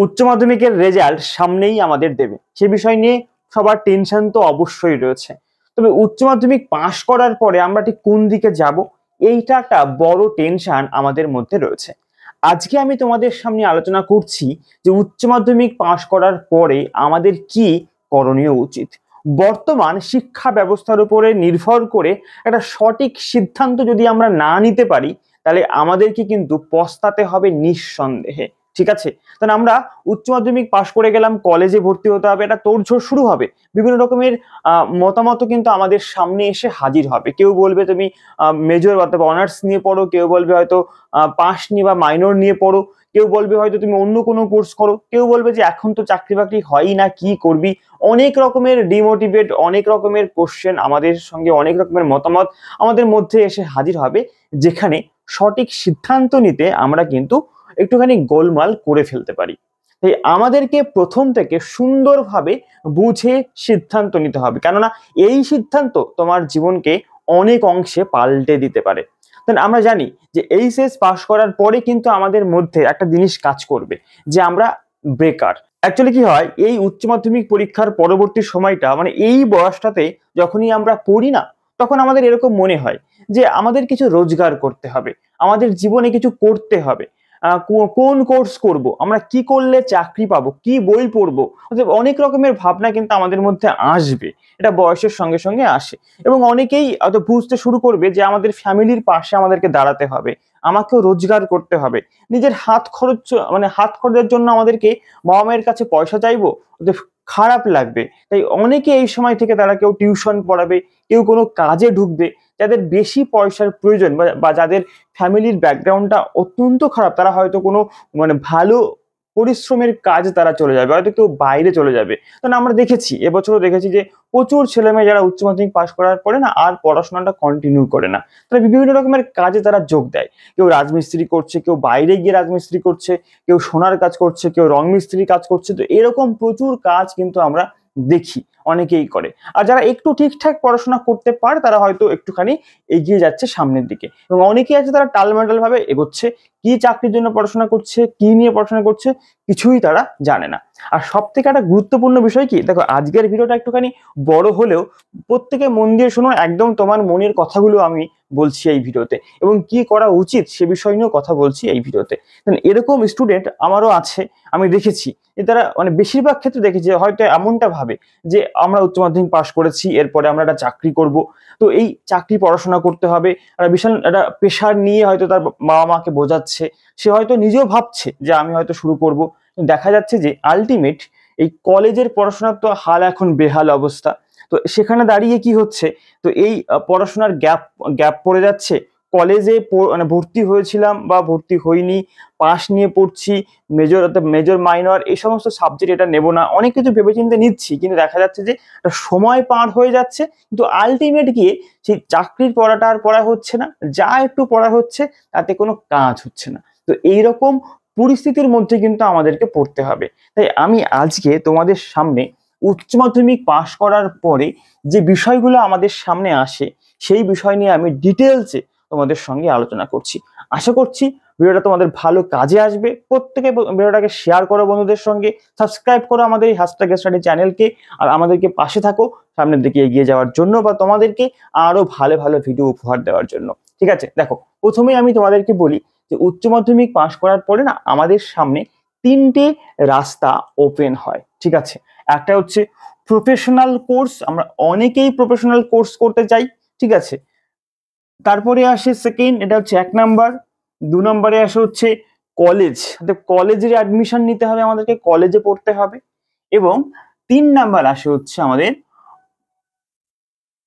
উচ্চ মাধ্যমিকের রেজাল্ট সামনেই আমাদের দেবে, সে বিষয় নিয়ে সবার টেনশন তো অবশ্যই রয়েছে। তবে উচ্চ মাধ্যমিক পাশ করার পরে আমরা ঠিক কোন দিকে যাব, এইটা একটা বড় টেনশন আমাদের মধ্যে রয়েছে। আজকে আমি তোমাদের সামনে আলোচনা করছি যে উচ্চ মাধ্যমিক পাশ করার পরে আমাদের কি করণীয় উচিত। বর্তমান শিক্ষা ব্যবস্থার উপরে নির্ভর করে একটা সঠিক সিদ্ধান্ত যদি আমরা না নিতে পারি, তাহলে আমাদেরকে কিন্তু পস্তাতে হবে নিঃসন্দেহে। ঠিক আছে, তাহলে আমরা উচ্চ মাধ্যমিক পাশ করে গেলাম, কলেজে ভর্তি হতে হবে, এটা তোড়জোড় শুরু হবে। বিভিন্ন রকমের মতামত কিন্তু আমাদের সামনে এসে হাজির হবে। কেউ বলবে তুমি মেজর অথবা অনার্স নিয়ে পড়ো, কেউ বলবে হয়তো পাস নিয়ে বা মাইনর নিয়ে পড়ো, কেউ বলবে হয়তো তুমি অন্য কোনো কোর্স করো, কেউ বলবে যে এখন তো চাকরি বাকরি হয়ই না, কি করবি। অনেক রকমের ডিমোটিভেট, অনেক রকমের কোশ্চেন আমাদের সঙ্গে, অনেক রকমের মতামত আমাদের মধ্যে এসে হাজির হবে, যেখানে সঠিক সিদ্ধান্ত নিতে আমরা কিন্তু একটুখানি গোলমাল করে ফেলতে পারি। তাই আমাদেরকে প্রথম থেকে সুন্দরভাবে বুঝে সিদ্ধান্ত নিতে হবে, কেননা এই সিদ্ধান্ত তোমার জীবনকে অনেক অংশে পাল্টে দিতে পারে। তাহলে আমরা জানি যে এইচএস পাস করার পরে কিন্তু আমাদের মধ্যে একটা জিনিস কাজ করবে, যে আমরা বেকার। অ্যাকচুয়ালি কি হয়, এই উচ্চ মাধ্যমিক পরীক্ষার পরবর্তী সময়টা, মানে এই বয়সটাতে যখনই আমরা পড়ি না, তখন আমাদের এরকম মনে হয় যে আমাদের কিছু রোজগার করতে হবে, আমাদের জীবনে কিছু করতে হবে। কোন কোর্স করব, আমরা কি করলে চাকরি পাবো, কি বই পড়বো, অনেক রকমের ভাবনা কিন্তু আমাদের মধ্যে আসবে। এটা বয়সের সঙ্গে সঙ্গে আসে, এবং অনেকেই হয়তো বুঝতে শুরু করবে যে আমাদের ফ্যামিলির পাশে আমাদেরকে দাঁড়াতে হবে, আমাকেও রোজগার করতে হবে, নিজের হাত খরচ, মানে হাত খরচের জন্য আমাদেরকে বাবা মায়ের কাছে পয়সা চাইবো, ওদের খারাপ লাগবে। তাই অনেকে এই সময় থেকে তারা কেউ টিউশন পড়াবে, কেউ কোনো কাজে ঢুকবে। যাদের বেশি পয়সার প্রয়োজন বা যাদের ফ্যামিলির ব্যাকগ্রাউন্ডটা অত্যন্ত খারাপ, তারা হয়তো কোনো মানে ভালো পরিশ্রমের কাজে তারা চলে যাবে, হয়তো কেউ বাইরে চলে যাবে। কারণ আমরা দেখেছি, এবছরও দেখেছি যে প্রচুর ছেলেমেয়ে যারা উচ্চ মাধ্যমিক পাশ করার পরে না আর পড়াশোনাটা কন্টিনিউ করে না, তারা বিভিন্ন রকমের কাজে তারা যোগ দেয়। কেউ রাজমিস্ত্রি করছে, কেউ বাইরে গিয়ে রাজমিস্ত্রি করছে, কেউ সোনার কাজ করছে, কেউ রং মিস্ত্রি কাজ করছে। তো এরকম প্রচুর কাজ কিন্তু আমরা দেখি অনেকেই করে। আর যারা একটু ঠিকঠাক পড়াশোনা করতে পারে, তারা হয়তো একটুখানি এগিয়ে যাচ্ছে সামনের দিকে, এবং অনেকেই আছে তারা টালমাটাল ভাবে এগোচ্ছে, কি চাকরির জন্য পড়াশোনা করছে, কি নিয়ে পড়াশোনা করছে, কিছুই তারা জানে না। আর সব থেকে একটা গুরুত্বপূর্ণ বিষয় কি, দেখো আজকের ভিডিওটা একটুখানি বড় হলেও প্রত্যেকে মন দিয়ে শুনো, একদম তোমার মনের কথাগুলো আমি বলছি এই ভিডিওতে, এবং কি করা উচিত সে বিষয় নিয়েও কথা বলছি এই ভিডিওতে। এরকম স্টুডেন্ট আমারও আছে, আমি দেখেছি যে তারা মানে বেশিরভাগ ক্ষেত্রে দেখেছি হয়তো এমনটা ভাবে যে আমরা উচ্চ মাধ্যমিক পাশ করেছি, এরপরে আমরা একটা চাকরি করব, তো এই চাকরি পড়াশোনা করতে হবে, আর বিশাল একটা প্রেশার নিয়ে হয়তো তার বাবা মাকে বোঝাচ্ছে, সে হয়তো নিজেও ভাবছে যে আমি হয়তো শুরু করব। দেখা যাচ্ছে যে আলটিমেট এই কলেজের পড়াশোনার তো হাল এখন বেহাল অবস্থা। তো সেখানে দাঁড়িয়ে কি হচ্ছে, তো এই পড়াশোনার গ্যাপ পড়ে যাচ্ছে। কলেজে মানে ভর্তি হয়েছিলাম বা ভর্তি হইনি, পাস নিয়ে পড়ছি, মেজর মাইনর এই সমস্ত সাবজেক্ট এটা নেব না, অনেক কিছু ভেবেচিন্তে নিচ্ছি, কিন্তু দেখা যাচ্ছে যে সময় পার হয়ে যাচ্ছে, কিন্তু আলটিমেট গিয়ে সেই চাকরির পড়াটা আর পড়া হচ্ছে না, যা একটু পড়া হচ্ছে তাতে কোনো কাজ হচ্ছে না। তো এইরকম পরিস্থিতির মধ্যে কিন্তু আমাদেরকে পড়তে হবে। তাই আমি আজকে তোমাদের সামনে উচ্চ মাধ্যমিক পাশ করার পরে যে বিষয়গুলো আমাদের সামনে আসে, সেই বিষয় নিয়ে আমি ডিটেলসে তোমাদের সঙ্গে আলোচনা করছি। আশা করছি ভিডিওটা তোমাদের ভালো কাজে আসবে। প্রত্যেকে ভিডিওটাকে শেয়ার করো বন্ধুদের সঙ্গে, সাবস্ক্রাইব করো আমাদের এই #স্টাডি চ্যানেলকে, আর আমাদেরকে পাশে থাকো সামনের দিকে এগিয়ে যাওয়ার জন্য, বা তোমাদেরকে আরো ভালো ভালো ভিডিও উপহার দেওয়ার জন্য। ঠিক আছে, দেখো প্রথমেই আমি তোমাদেরকে বলি যে উচ্চ মাধ্যমিক পাশ করার পরে না আমাদের সামনে তিনটে রাস্তা ওপেন হয়। ঠিক আছে, একটা হচ্ছে প্রফেশনাল কোর্স, আমরা অনেকেই প্রফেশনাল কোর্স করতে চাই। ঠিক আছে, তারপরে আসে সেকেন্ড, এটা হচ্ছে 1 নাম্বার। 2 নম্বরে আসে হচ্ছে কলেজ, কলেজের অ্যাডমিশন নিতে হবে, আমাদেরকে কলেজে পড়তে হবে। এবং 3 নাম্বার আসে হচ্ছে আমাদের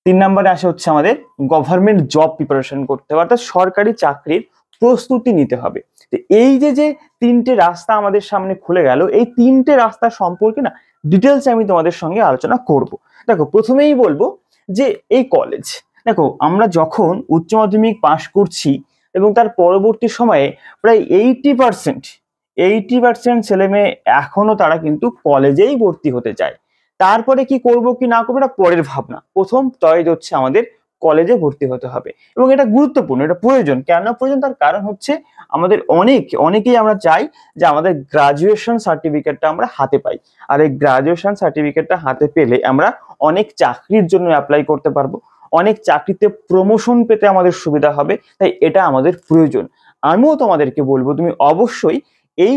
3 নম্বরে আসে হচ্ছে আমাদের গভর্নমেন্ট জব প্রিপারেশন করতে হবে, অর্থাৎ সরকারি চাকরির প্রস্তুতি নিতে হবে। তো এই যে যে তিনটে রাস্তা আমাদের সামনে খুলে গেল, এই তিনটে রাস্তা সম্পর্কে না ডিটেলস আমি তোমাদের সঙ্গে আলোচনা করব। দেখো প্রথমেই বলবো যে এই কলেজ, দেখো আমরা যখন উচ্চ মাধ্যমিক পাশ করছি এবং তার পরবর্তী সময়ে প্রায় 80% ছেলে মেয়ে এখনো তারা কিন্তু কলেজেই ভর্তি হতে চায়। তারপরে কি করব কি না করবো এটা পরের ভাবনা, প্রথম চয়েস হচ্ছে আমাদের কলেজে ভর্তি হতে হবে। এবং এটা গুরুত্বপূর্ণ, এটা প্রয়োজন। কেন প্রয়োজন? তার কারণ হচ্ছে আমাদের অনেকেই আমরা চাই যে আমাদের গ্রাজুয়েশন সার্টিফিকেটটা আমরা হাতে পাই। আর এই গ্রাজুয়েশন সার্টিফিকেটটা হাতে পেলে আমরা অনেক চাকরির জন্য অ্যাপ্লাই করতে পারবো, অনেক চাকরিতে প্রমোশন পেতে আমাদের সুবিধা হবে। তাই এটা আমাদের প্রয়োজন। আমিও তোমাদেরকে বলবো তুমি অবশ্যই এই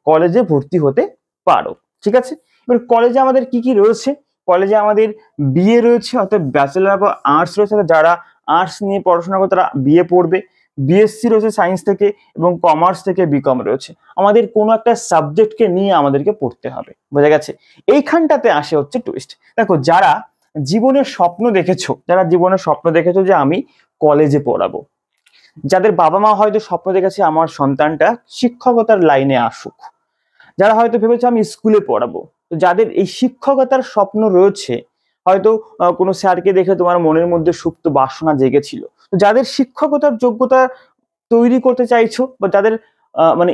কলেজে ভর্তি হতে পারো। ঠিক আছে, এবার কলেজে আমাদের কি কি রয়েছে? কলেজে আমাদের বিএ রয়েছে, অর্থাৎ ব্যাচেলার অফ আর্টস রয়েছে, যারা আর্টস নিয়ে পড়াশোনা করে তারা বিএ পড়বে। বিএসসি রয়েছে সায়েন্স থেকে, এবং কমার্স থেকে বিকম রয়েছে। আমাদের কোনো একটা সাবজেক্টকে নিয়ে আমাদেরকে পড়তে হবে, বোঝা গেছে? এইখানটাতে আসে হচ্ছে টুইস্ট। দেখো, যারা জীবনের স্বপ্ন দেখেছো যে আমি কলেজে পড়াবো, যাদের বাবা মা হয়তো স্বপ্ন দেখেছে আমার সন্তানটা শিক্ষকতার লাইনে আসুক, যারা হয়তো ভেবেছে আমি স্কুলে পড়াবো, তো যাদের এই শিক্ষকতার স্বপ্ন রয়েছে, হয়তো কোনো স্যারকে দেখে তোমার মনের মধ্যে সুপ্ত বাসনা জেগেছিল, তো যাদের শিক্ষকতার যোগ্যতা তৈরি করতে চাইছো, বা যাদের মানে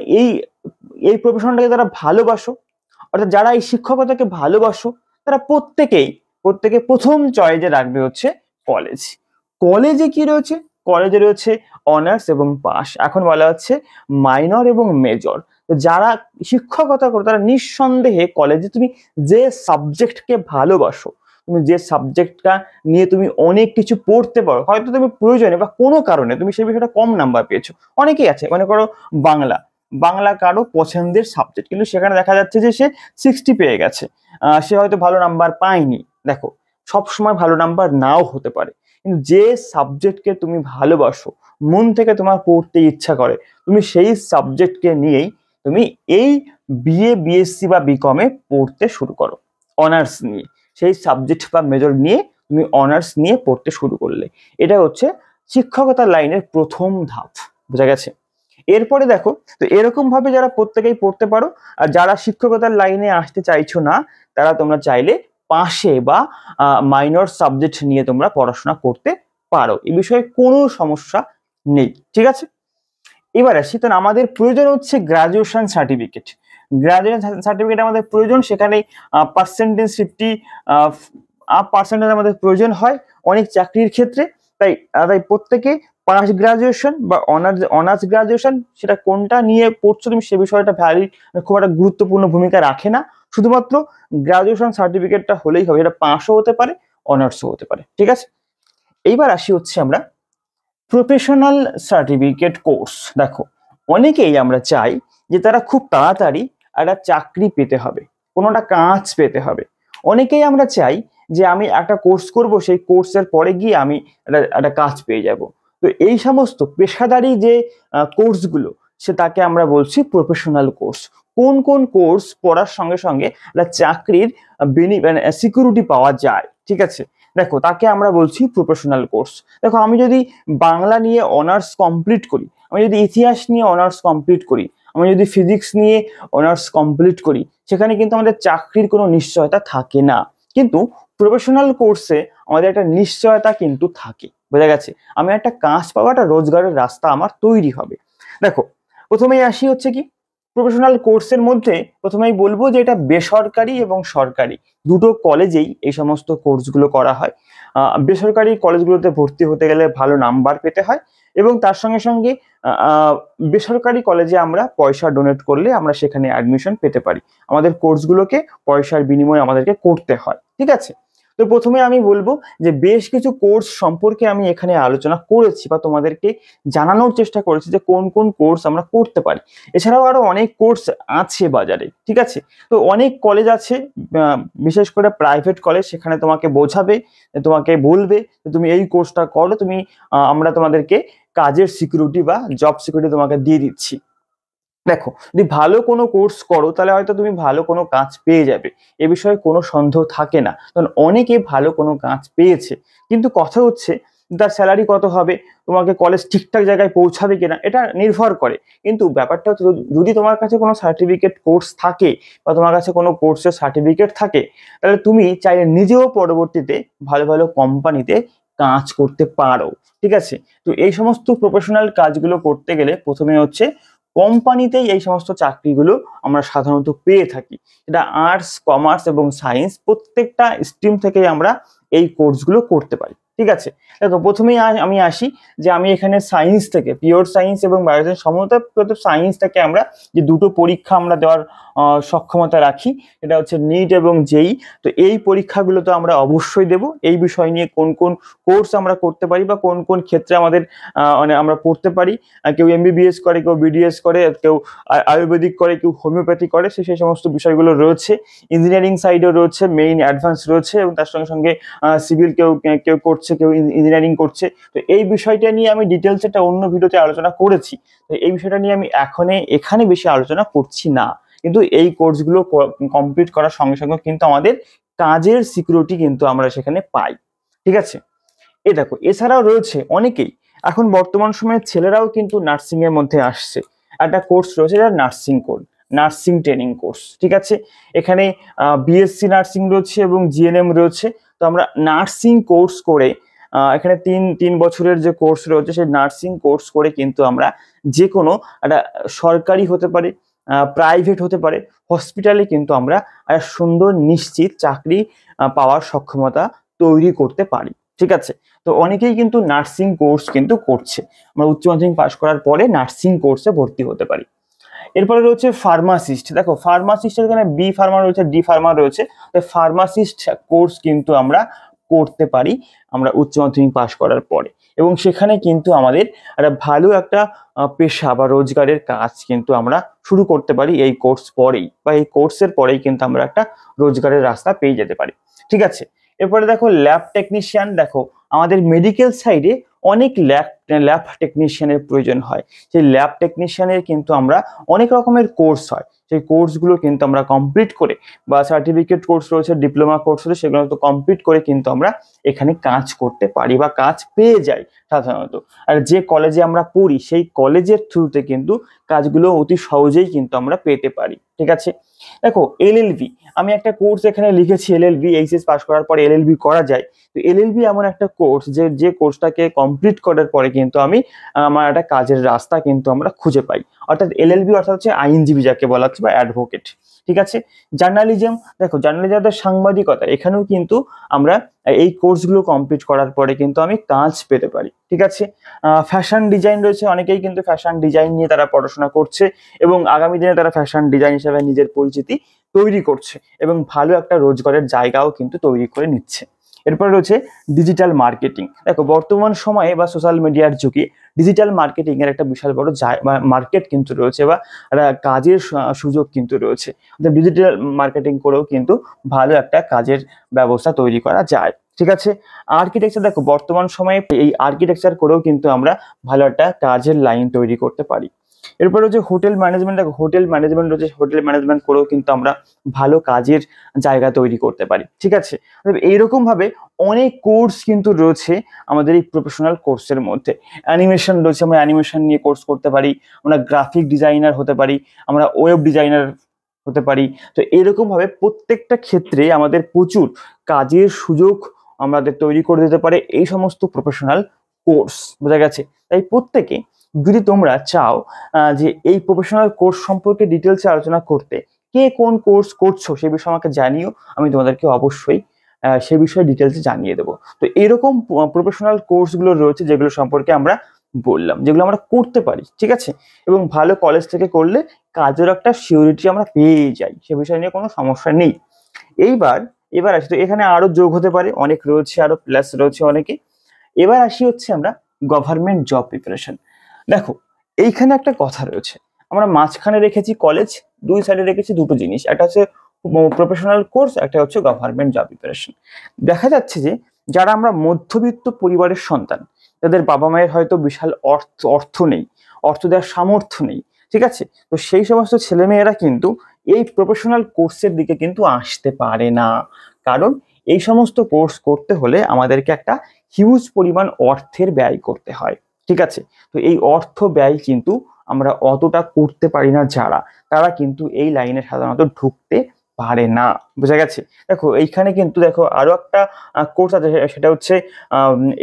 এই প্রফেশনটাকে তারা ভালোবাসো, অর্থাৎ যারা এই শিক্ষকতাকে ভালোবাসো, তারা প্রত্যেকে প্রথম চয়েসে রাখবে হচ্ছে কলেজ। কলেজে কি রয়েছে? কলেজে রয়েছে অনার্স এবং পাস। এখন বলা হচ্ছে মাইনর এবং মেজর। যারা শিক্ষকতা করো তারা নিঃসন্দেহে কলেজে তুমি যে সাবজেক্টকে ভালোবাসো, তুমি যে সাবজেক্টটা নিয়ে তুমি অনেক কিছু পড়তে পারো, হয়তো তুমি প্রয়োজনে বা কোনো কারণে তুমি সেই বিষয়টা কম নাম্বার পেয়েছো, অনেকেই আছে, মনে করো বাংলা কারো পছন্দের সাবজেক্ট, কিন্তু সেখানে দেখা যাচ্ছে যে সে 60 পেয়ে গেছে, সে হয়তো ভালো নাম্বার পায়নি। দেখো, সবসময় ভালো নাম্বার নাও হতে পারে, কিন্তু যে সাবজেক্টকে তুমি ভালোবাসো, মন থেকে তোমার পড়তে ইচ্ছা করে, তুমি সেই সাবজেক্টকে নিয়েই তুমি এই বিএ বিএসসি বা বিকমে পড়তে শুরু করো। অনার্স নিয়ে সেই সাবজেক্ট বা মেজর নিয়ে তুমি অনার্স নিয়ে পড়তে শুরু করলে, এটা হচ্ছে শিক্ষকতার লাইনের প্রথম ধাপ, বোঝা গেছে? এরপরে দেখো, তো এরকম ভাবে যারা প্রত্যেকেই পড়তে পারো, আর যারা শিক্ষকতার লাইনে আসতে চাইছো না, তারা তোমরা চাইলে পাশে বা মাইনর সাবজেক্ট নিয়ে তোমরা পড়াশোনা করতে পারো, এই বিষয়ে কোনো সমস্যা নেই। ঠিক আছে, এবার আসি, তো আমাদের প্রয়োজন হচ্ছে গ্রাজুয়েশন সার্টিফিকেট। গ্রাজুয়েশন সার্টিফিকেট আমাদের প্রয়োজন, সেখানে পার্সেন্টেজ 50% আমাদের প্রয়োজন হয় অনেক চাকরির ক্ষেত্রে। তাই প্রত্যেকে পাস গ্রাজুয়েশন বা অনার্স গ্রাজুয়েশন, সেটা কোনটা নিয়ে পড়ছো তুমি সে বিষয়টা খুব একটা গুরুত্বপূর্ণ ভূমিকা রাখে না। শুধুমাত্র গ্রাজুয়েশন সার্টিফিকেটটা হলেই হবে, এটা পাসও হতে পারে, অনার্সও হতে পারে। ঠিক আছে, এইবার আসি হচ্ছে আমরা প্রফেশনাল সার্টিফিকেট কোর্স। দেখো, অনেকেই আমরা চাই যে তারা খুব তাড়াতাড়ি একটা চাকরি পেতে হবে, কোনোটা কাজ পেতে হবে। অনেকেই আমরা চাই যে আমি একটা কোর্স করব, সেই কোর্সের পরে গিয়ে আমি একটা কাজ পেয়ে যাব। তো এই সমস্ত পেশাদারি যে কোর্সগুলো, তাকে আমরা বলছি প্রফেশনাল কোর্স। কোন কোন কোর্স পড়ার সঙ্গে সঙ্গে একটা চাকরির সিকিউরিটি পাওয়া যায়, ঠিক আছে, দেখো তাকে আমরা বলছি প্রফেশনাল কোর্স। দেখো, আমি যদি বাংলা নিয়ে অনার্স কমপ্লিট করি, আমি যদি ইতিহাস নিয়ে অনার্স কমপ্লিট করি, আমি যদি ফিজিক্স নিয়ে অনার্স কমপ্লিট করি, সেখানে কিন্তু আমাদের চাকরির কোনো নিশ্চয়তা থাকে না। কিন্তু প্রফেশনাল কোর্সে আমাদের একটা নিশ্চয়তা কিন্তু থাকে, বোঝা গেছে? আমি একটা কাজ পাবো, একটা রোজগারের রাস্তা আমার তৈরি হবে। দেখো, প্রথমেই আসি হচ্ছে কি প্রফেশনাল কোর্সের মধ্যে, প্রথমেই বলবো যে এটা বেসরকারি এবং সরকারি দুটো কলেজেই এই সমস্ত কোর্সগুলো করা হয়। বেসরকারি কলেজগুলোতে ভর্তি হতে গেলে ভালো নাম্বার পেতে হয়, এবং তার সঙ্গে সঙ্গে বেসরকারি কলেজে আমরা পয়সা ডোনেট করলে আমরা সেখানে অ্যাডমিশন পেতে পারি। আমাদের কোর্সগুলোকে পয়সার বিনিময়ে আমাদেরকে করতে হয়। ঠিক আছে, তো প্রথমে আমি বলবো যে বেশ কিছু কোর্স সম্পর্কে আমি এখানে আলোচনা করেছি বা তোমাদেরকে জানানোর চেষ্টা করেছি যে কোন কোন কোর্স আমরা করতে পারি। এছাড়াও আরো অনেক কোর্স আছে বাজারে, ঠিক আছে। তো অনেক কলেজ আছে, বিশেষ করে প্রাইভেট কলেজ, সেখানে তোমাকে বোঝাবে, তোমাকে বলবে যে তুমি এই কোর্সটা করো, তুমি আমরা তোমাদেরকে কাজের সিকিউরিটি বা জব সিকিউরিটি তোমাকে দিয়ে দিচ্ছি। দেখো, যদি ভালো কোনো কোর্স করো তাহলে হয়তো তুমি ভালো কোনো কাজ পেয়ে যাবে, এ বিষয়ে কোনো সন্দেহ থাকে না, কারণ অনেকে ভালো কোনো কাজ পেয়েছে। কিন্তু কথা হচ্ছে তার স্যালারি কত হবে, তোমাকে কলেজ ঠিকঠাক জায়গায় পৌঁছাবে কিনা, এটা নির্ভর করে। কিন্তু ব্যাপারটা হচ্ছে যদি তোমার কাছে কোনো সার্টিফিকেট কোর্স থাকে বা তোমার কাছে কোনো কোর্সের সার্টিফিকেট থাকে, তাহলে তুমি চাইলে নিজেও পরবর্তীতে ভালো ভালো কোম্পানিতে কাজ করতে পারো। ঠিক আছে, তো এই সমস্ত প্রফেশনাল কাজগুলো করতে গেলে প্রথমে হচ্ছে কোম্পানিতেই এই সমস্ত চাকরিগুলো আমরা সাধারণত পেয়ে থাকি। এটা আর্টস, কমার্স এবং সায়েন্স প্রত্যেকটা স্ট্রিম থেকেই আমরা এই কোর্সগুলো করতে পারি। ঠিক আছে। দেখো প্রথমেই আমি আসি যে আমি এখানে সায়েন্স থেকে, পিওর সায়েন্স এবং বায়োসায়েন্স সমতা সায়েন্স থেকে আমরা যে দুটো পরীক্ষা আমরা দেওয়ার সক্ষমতা রাখি, এটা হচ্ছে নিট এবং জেই। তো এই পরীক্ষাগুলো তো আমরা অবশ্যই দেব। এই বিষয় নিয়ে কোন কোন কোর্স আমরা করতে পারি বা কোন কোন ক্ষেত্রে আমাদের মানে আমরা পড়তে পারি, কেউ এমবিবিএস করে, কেউ বিডিএস করে, কেউ আয়ুর্বেদিক করে, কেউ হোমিওপ্যাথি করে, সেই সমস্ত বিষয়গুলো রয়েছে। ইঞ্জিনিয়ারিং সাইডও রয়েছে, মেইন অ্যাডভান্স রয়েছে, এবং তার সঙ্গে সঙ্গে সিভিল কেউ কেউ করছে, কেউ ইঞ্জিনিয়ারিং করছে। তো এই বিষয়টা নিয়ে আমি ডিটেলস একটা অন্য ভিডিওতে আলোচনা করেছি। তো এই বিষয়টা নিয়ে আমি এখানে বেশি আলোচনা করছি না। কিন্তু এই কোর্সগুলো কমপ্লিট করার সঙ্গে সঙ্গে কিন্তু আমাদের কাজের সিকিউরিটি কিন্তু আমরা সেখানে পাই। ঠিক আছে, এই দেখো এছাড়াও রয়েছে অনেকেই, এখন বর্তমান সময়ে ছেলেরাও কিন্তু নার্সিং এর মধ্যে আসছে। একটা কোর্স রয়েছে যার nursing course, nursing training course. ঠিক আছে, এখানে বিএসসি নার্সিং রয়েছে এবং জিএনএম রয়েছে। তো আমরা নার্সিং কোর্স করে এখানে তিন বছরের যে কোর্স রয়েছে, সেই নার্সিং কোর্স করে কিন্তু আমরা যে কোনো একটা সরকারি হতে পারে, প্রাইভেট হতে পারে, হসপিটালে কিন্তু আমরা একটা সুন্দর নিশ্চিত চাকরি পাওয়ার সক্ষমতা তৈরি করতে পারি। ঠিক আছে, তো অনেকেই কিন্তু নার্সিং কোর্স কিন্তু করছে। আমরা উচ্চ মাধ্যমিক পাশ করার পরে নার্সিং কোর্সে ভর্তি হতে পারি। এরপরে রয়েছে ফার্মাসিস্ট। দেখো ফার্মাসিস্টের এখানে বি ফার্মা রয়েছে, ডি ফার্মা রয়েছে। ফার্মাসিস্ট কোর্স কিন্তু আমরা করতে পারি আমরা উচ্চ মাধ্যমিক পাশ করার পরে, এবং সেখানে কিন্তু আমাদের একটা ভালো একটা পেশা বা রোজগারের কাজ কিন্তু আমরা শুরু করতে পারি এই কোর্স পরেই, বা এই কোর্সের পরেই কিন্তু আমরা একটা রোজগারের রাস্তা পেয়ে যেতে পারি। ঠিক আছে, এরপরে দেখো ল্যাব টেকনিশিয়ান। দেখো আমাদের মেডিকেল সাইডে অনেক ল্যাব টেকনিশিয়ানের প্রয়োজন হয়। সেই ল্যাব টেকনিশিয়ানের কিন্তু আমরা অনেক রকমের কোর্স হয়, সেই কোর্সগুলো কিন্তু আমরা কমপ্লিট করে, বা সার্টিফিকেট কোর্স রয়েছে, ডিপ্লোমা কোর্স রয়েছে, সেগুলো তো কমপ্লিট করে কিন্তু আমরা এখানে কাজ করতে পারি বা কাজ পেয়ে যাই সাধারণত। আর যে কলেজে আমরা পড়ি সেই কলেজের থ্রুতে কিন্তু কাজগুলো অতি সহজেই কিন্তু আমরা পেতে পারি। ঠিক আছে, দেখো এলএলবি, আমি একটা কোর্স এখানে লিখেছি এলএলবি, এইচএস পাস করার পরে এলএলবি করা যায়। তো এলএলবি এমন একটা কোর্স যে কোর্সটাকে কমপ্লিট করার পরে কিন্তু আমার একটা কাজের রাস্তা কিন্তু আমরা খুঁজে পাই। অর্থাৎ এলএলবি অর্থাৎ হচ্ছে আইনজীবী যাকে বলা হচ্ছে, বা অ্যাডভোকেট। ঠিক আছে, জার্নালিজম। দেখো জার্নালিজম সাংবাদিকতা, এখানেও কিন্তু আমরা এই কোর্সগুলো কমপ্লিট করার পরে কিন্তু আমি কাজ পেতে পারি। ঠিক আছে, ফ্যাশন ডিজাইন রয়েছে, অনেকেই কিন্তু ফ্যাশন ডিজাইন নিয়ে তারা পড়াশোনা করছে এবং আগামী দিনে তারা ফ্যাশন ডিজাইন হিসেবে নিজের পরিচিতি তৈরি করছে এবং ভালো একটা রোজগারের জায়গাও কিন্তু তৈরি করে নিচ্ছে। এরপরে রয়েছে ডিজিটাল মার্কেটিং। দেখো বর্তমান সময়ে বা সোশ্যাল মিডিয়ার যুগে ডিজিটাল মার্কেটিং এর একটা বিশাল বড় মার্কেট কিন্তু রয়েছে, বা একটা কাজের সুযোগ কিন্তু রয়েছে। ডিজিটাল মার্কেটিং করেও কিন্তু ভালো একটা কাজের ব্যবস্থা তৈরি করা যায়। ঠিক আছে, আর্কিটেকচার। দেখো বর্তমান সময়ে এই আর্কিটেকচার করেও কিন্তু আমরা ভালো একটা কাজের লাইন তৈরি করতে পারি। এরপর হচ্ছে হোটেল ম্যানেজমেন্ট। দেখো হোটেল ম্যানেজমেন্ট রয়েছে, হোটেল ম্যানেজমেন্ট করেও কিন্তু আমরা ভালো কাজের জায়গা তৈরি করতে পারি। ঠিক আছে, এইরকম ভাবে অনেক কোর্স কিন্তু রয়েছে আমাদের এই প্রফেশনাল কোর্সের মধ্যে। অ্যানিমেশন রয়েছে, আমরা অ্যানিমেশন নিয়ে কোর্স করতে পারি, আমরা গ্রাফিক ডিজাইনার হতে পারি, আমরা ওয়েব ডিজাইনার হতে পারি। তো এরকম ভাবে প্রত্যেকটা ক্ষেত্রে আমাদের প্রচুর কাজের সুযোগ আমাদের তৈরি করে দিতে পারে এই সমস্ত প্রফেশনাল কোর্স। বোঝা গেছে? তাই প্রত্যেকে যদি তোমরা চাও যে এই প্রফেশনাল কোর্স সম্পর্কে ডিটেলসে আলোচনা করতে, কে কোন কোর্স করছো সে বিষয়ে আমাকে জানিও, আমি তোমাদেরকে অবশ্যই সে বিষয়ে ডিটেলসে জানিয়ে দেবো। তো এরকম প্রফেশনাল কোর্সগুলো রয়েছে যেগুলো সম্পর্কে আমরা বললাম, যেগুলো আমরা করতে পারি। ঠিক আছে, এবং ভালো কলেজ থেকে করলে কাজের একটা সিউরিটি আমরা পেয়ে যাই, সে বিষয় নিয়ে কোনো সমস্যা নেই। এবার আসি, তো এখানে আরো যোগ হতে পারে, অনেক রয়েছে, আরো প্লাস রয়েছে অনেকে। এবার আসি হচ্ছে আমরা গভর্নমেন্ট জব প্রিপারেশন। দেখো এইখানে একটা কথা রয়েছে, আমরা মাঝখানে রেখেছি কলেজ, দুই সাইডে রেখেছি দুটো জিনিস, একটা হচ্ছে প্রফেশনাল কোর্স, একটা হচ্ছে গভর্নমেন্ট জব প্রিপারেশন। দেখা যাচ্ছে যে যারা আমরা মধ্যবিত্ত পরিবারের সন্তান, যাদের বাবা মায়ের হয়তো বিশাল অর্থ নেই, অর্থ দেওয়ার সামর্থ্য নেই। ঠিক আছে, তো সেই সমস্ত ছেলেমেয়েরা কিন্তু এই প্রফেশনাল কোর্সের দিকে কিন্তু আসতে পারে না, কারণ এই সমস্ত কোর্স করতে হলে আমাদেরকে একটা হিউজ পরিমাণ অর্থের ব্যয় করতে হয়। ঠিক আছে, তো এই অর্থ ব্যয় কিন্তু আমরা অতটা করতে পারি না যারা, তারা কিন্তু এই লাইনে সাধারণত ঢুকতে পারে না। বোঝা গেছে? দেখো এইখানে কিন্তু দেখো আরো একটা কোর্স আছে, সেটা হচ্ছে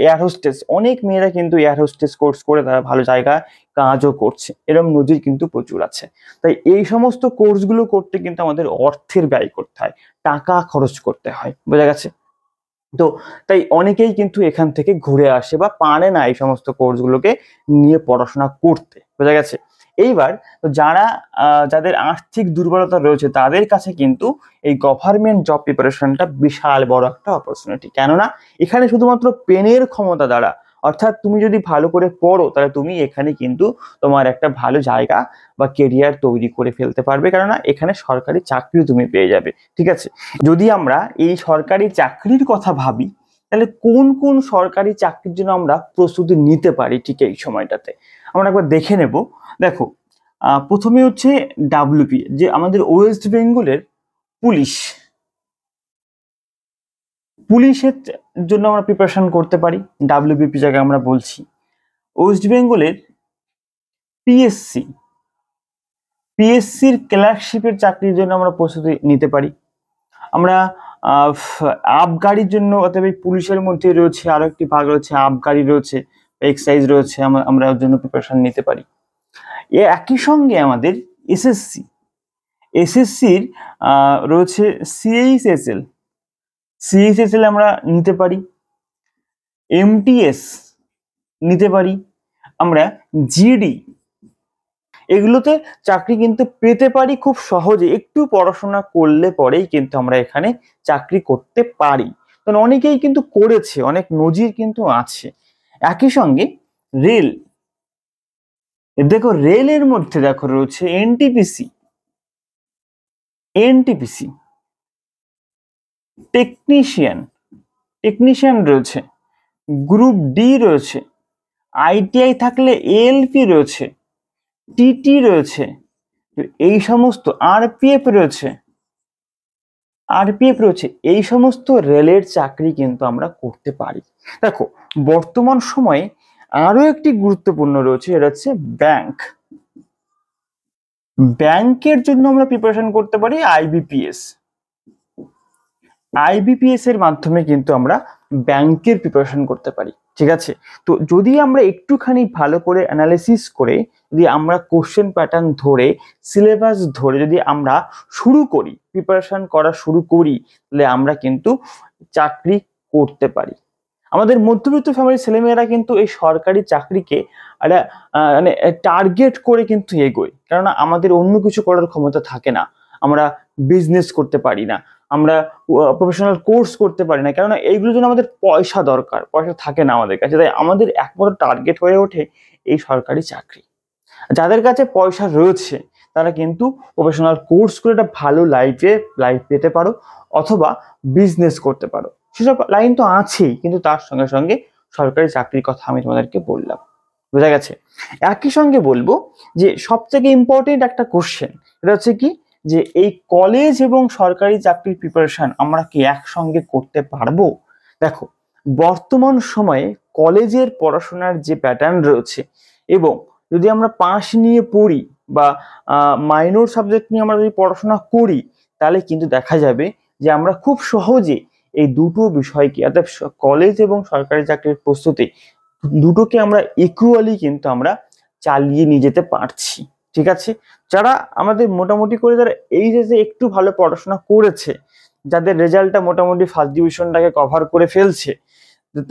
এয়ার হোস্টেস। অনেক মেয়েরা কিন্তু এয়ার হোস্টেস কোর্স করে তারা ভালো জায়গায় কাজও করছে, এরকম নজির কিন্তু প্রচুর আছে। তাই এই সমস্ত কোর্সগুলো করতে কিন্তু আমাদের অর্থের ব্যয় করতে হয়, টাকা খরচ করতে হয়। বোঝা গেছে? তো তাই অনেকেই কিন্তু এখান থেকে ঘুরে আসে বা পারে না এই সমস্ত কোর্সগুলোকে নিয়ে পড়াশোনা করতে, বোঝা গেছে। এইবার তো যাদের আর্থিক দুর্বলতা রয়েছে তাদের কাছে কিন্তু এই গভর্নমেন্ট জব প্রিপারেশনটা বিশাল বড় একটা অপরচুনিটি, কেননা এখানে শুধুমাত্র পেনের ক্ষমতা দ্বারা, অর্থাৎ তুমি যদি ভালো করে পড়ো তাহলে তুমি এখানে কিন্তু তোমার একটা ভালো জায়গা বা কেরিয়ার তৈরি করে ফেলতে পারবে, কেননা এখানে সরকারি চাকরিও তুমি পেয়ে যাবে। ঠিক আছে, যদি আমরা এই সরকারি চাকরির কথা ভাবি তাহলে কোন কোন সরকারি চাকরির জন্য আমরা প্রস্তুতি নিতে পারি ঠিক এই সময়টাতে আমরা একবার দেখে নেব। দেখো, প্রথমে হচ্ছে ডাব্লিউপি, যে আমাদের ওয়েস্ট বেঙ্গলের পুলিশ, পুলিশের জন্য আমরা প্রিপারেশন করতে পারি। ডাব্লিউবিপি যাকে আমরা বলছি, ওয়েস্ট বেঙ্গলের পিএসসি, পিএসসির ক্লার্কশিপের চাকরির জন্য আমরা প্রস্তুতি নিতে পারি। আমরা আবগারির জন্য, অর্থাৎ পুলিশের মধ্যে রয়েছে আরো একটি ভাগ রয়েছে, আবগারি রয়েছে, এক্সাইজ রয়েছে, আমরা ওর জন্য প্রিপারেশন নিতে পারি। একই সঙ্গে আমাদের এসএসসি, এসএসসির রয়েছে সিএইচএসএল, সিএইচএসএল আমরা নিতে পারি। এমটিএস নিতে পারি আমরা, জিডি, এগুলোতে চাকরি কিন্তু পেতে পারি খুব সহজে, একটু পড়াশোনা করলে পরেই কিন্তু আমরা এখানে চাকরি করতে পারি। তো অনেকেই কিন্তু করেছে, অনেক নজির কিন্তু আছে। একই সঙ্গে রেল, দেখো রেলের মধ্যে দেখো রয়েছে এনটিপিসি, এনটিপিসি টেকনিশিয়ান, টেকনিশিয়ান রয়েছে, গ্রুপ ডি রয়েছে, আইটিআই থাকলে এএলপি রয়েছে, টিটি রয়েছে, এই সমস্ত আরপিএফ রয়েছে, আরপিএফ রয়েছে, এই সমস্ত রেলের চাকরি কিন্তু আমরা করতে পারি। দেখো বর্তমান সময়ে আরো একটি গুরুত্বপূর্ণ রয়েছে, এটা হচ্ছে ব্যাংক, ব্যাংকের জন্য আমরা প্রিপারেশন করতে পারি আইবিপিএস, আইবিপিএস এর মাধ্যমে কিন্তু আমরা ব্যাংকের প্রিপারেশন করতে পারি। ঠিক আছে, তো যদি আমরা একটুখানি ভালো করে অ্যানালিসিস করে, যদি আমরা কোশ্চেন প্যাটার্ন ধরে, সিলেবাস ধরে যদি আমরা শুরু করি, প্রিপারেশন করা শুরু করি, তাহলে আমরা কিন্তু চাকরি করতে পারি। আমাদের মধ্যবিত্ত ফ্যামিলির ছেলেমেয়েরা কিন্তু এই সরকারি চাকরিকে একটা মানে টার্গেট করে কিন্তু এগোয়, কেননা আমাদের অন্য কিছু করার ক্ষমতা থাকে না, আমরা বিজনেস করতে পারি না, আমরা প্রফেশনাল কোর্স করতে পারি না, কেননা এইগুলোর জন্য আমাদের পয়সা দরকার, পয়সা থাকে না আমাদের কাছে। তাই আমাদের একমাত্র টার্গেট হয়ে ওঠে এই সরকারি চাকরি। যাদের কাছে পয়সা রয়েছে তারা কিন্তু প্রফেশনাল কোর্স করে একটা ভালো লাইফ পেতে পারো, অথবা বিজনেস করতে পারো, সেসব লাইন তো আছেই, কিন্তু তার সঙ্গে সঙ্গে সরকারি চাকরির কথা আমি তোমাদেরকে বললাম, বোঝা গেছে। একই সঙ্গে বলবো যে সবথেকে ইম্পর্টেন্ট একটা কোশ্চেন, এটা হচ্ছে কি, যে এই কলেজ এবং সরকারি চাকরির প্রিপারেশন আমরা কি একসঙ্গে করতে পারবো? দেখো বর্তমান সময়ে কলেজের পড়াশোনার যে প্যাটার্ন রয়েছে, এবং যদি আমরা পাস নিয়ে পড়ি বা মাইনর সাবজেক্ট নিয়ে আমরা যদি পড়াশোনা করি, তাহলে কিন্তু দেখা যাবে যে আমরা খুব সহজে এই দুটো বিষয়কে, অর্থাৎ কলেজ এবং সরকারি চাকরির প্রস্তুতি দুটোকে আমরা ইকুয়ালি কিন্তু আমরা চালিয়ে নিয়ে যেতে পারছি। ঠিক আছে, যারা আমাদের মোটামুটি করে যারা এইচএসে একটু ভালো পড়াশোনা করেছে, যাদের রেজাল্টটা মোটামুটি ফার্স্ট ডিভিশনটাকে কভার করে ফেলছে,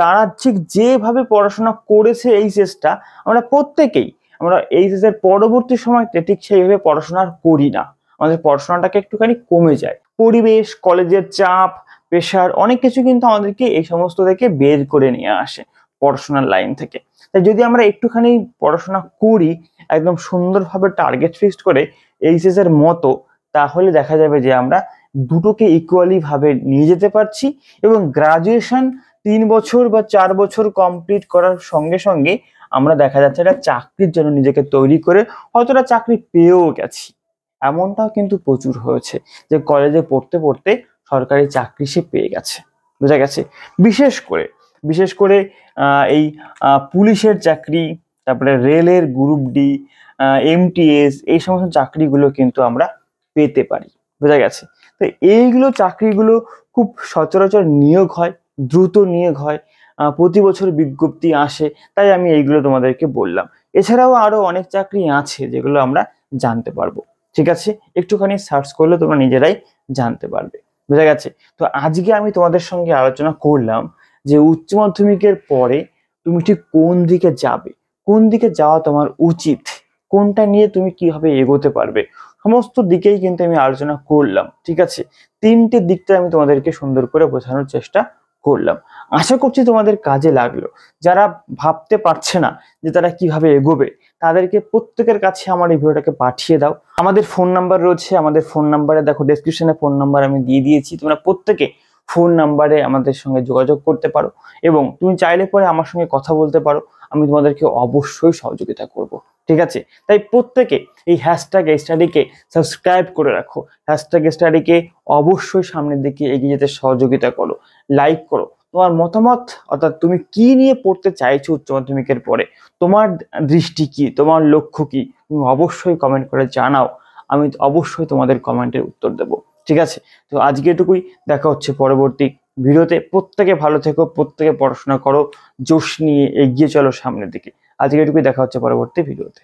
তারা ঠিক যেভাবে পড়াশোনা করেছে এইচএসটা, আমরা প্রত্যেকেই আমরা এইচএস এর পরবর্তী সময়তে ঠিক সেইভাবে পড়াশোনা করি না, আমাদের পড়াশোনাটাকে একটুখানি কমে যায়। পরিবেশ, কলেজের চাপ, প্রেশার, অনেক কিছু কিন্তু আমাদেরকে এই সমস্ত থেকে বের করে নিয়ে আসে পড়াশোনার লাইন থেকে। তাই যদি আমরা একটুখানি পড়াশোনা করি একদম সুন্দরভাবে টার্গেট ফিক্সড করে এইচএস এর মতো, তাহলে দেখা যাবে যে আমরা দুটোকে ইকুয়ালি ভাবে নিয়ে যেতে পারছি, এবং গ্রাজুয়েশন 3 বছর বা 4 বছর কমপ্লিট করার সঙ্গে সঙ্গে আমরা দেখা যাচ্ছে একটা চাকরির জন্য নিজেকে তৈরি করে হয়তো একটা চাকরি পেয়েও গেছি। এমনটাও কিন্তু প্রচুর হয়েছে যে কলেজে পড়তে পড়তে সরকারি চাকরি সে পেয়ে গেছে, বোঝা গেছে। বিশেষ করে এই পুলিশের চাকরি, তারপরে রেলের গ্রুপ ডি, এমটিএস, এই সমস্ত চাকরিগুলো কিন্তু আমরা পেতে পারি, বোঝা গেছে। তো এইগুলো চাকরিগুলো খুব সচরাচর নিয়োগ হয়, দ্রুত নিয়োগ হয়, প্রতি বছর বিজ্ঞপ্তি আসে, তাই আমি এইগুলো তোমাদেরকে বললাম। এছাড়াও আরো অনেক চাকরি আছে যেগুলো আমরা জানতে পারবো। ঠিক আছে, একটুখানি সার্চ করলে তোমরা নিজেরাই জানতে পারবে। বোঝা গেছে? তো আজকে আমি তোমাদের সঙ্গে আলোচনা করলাম যে উচ্চ মাধ্যমিকের পরে তুমি ঠিক কোন দিকে যাবে, কোন দিকে যাওয়া তোমার উচিত, কোনটা নিয়ে তুমি কিভাবে এগোতে পারবে, সমস্ত দিকেই কিন্তু আমি আলোচনা করলাম। ঠিক আছে, তিনটে দিকটা আমি তোমাদেরকে সুন্দর করে বোঝানোর চেষ্টা করলাম। আশা করছি তোমাদের কাজে লাগলো। যারা ভাবতে পারছে না যে তারা কিভাবে এগোবে, তাদেরকে প্রত্যেকের কাছে আমার এই ভিডিওটাকে পাঠিয়ে দাও। আমাদের ফোন নাম্বার রয়েছে, আমাদের ফোন নাম্বারে দেখো ডেসক্রিপশনে ফোন নাম্বার আমি দিয়ে দিয়েছি, তোমরা প্রত্যেকে ফোন নাম্বারে আমাদের সঙ্গে যোগাযোগ করতে পারো এবং তুমি চাইলে পরে আমার সঙ্গে কথা বলতে পারো। আমি তোমাদেরকে অবশ্যই সহযোগিতা করব। ঠিক আছে, তাই প্রত্যেকে এই হ্যাশট্যাগ স্টাডিকে সাবস্ক্রাইব করে রাখো। হ্যাশট্যাগ স্টাডিকে অবশ্যই সামনের দিকে এগিয়ে যেতে সহযোগিতা করো, লাইক করো। তোমার মতামত, অর্থাৎ তুমি কি নিয়ে পড়তে চাইছো উচ্চ মাধ্যমিকের পরে, তোমার দৃষ্টি কি, তোমার লক্ষ্য কি, তুমি অবশ্যই কমেন্ট করে জানাও। আমি অবশ্যই তোমাদের কমেন্টের উত্তর দেব। ঠিক আছে, তো আজকে এটুকুই। দেখা হচ্ছে পরবর্তী ভিডিওতে। প্রত্যেকে ভালো থেকো, প্রত্যেকে পড়াশোনা করো, জোশ নিয়ে এগিয়ে চলো সামনের দিকে। আজকে এটুকুই, দেখা হচ্ছে পরবর্তী ভিডিওতে।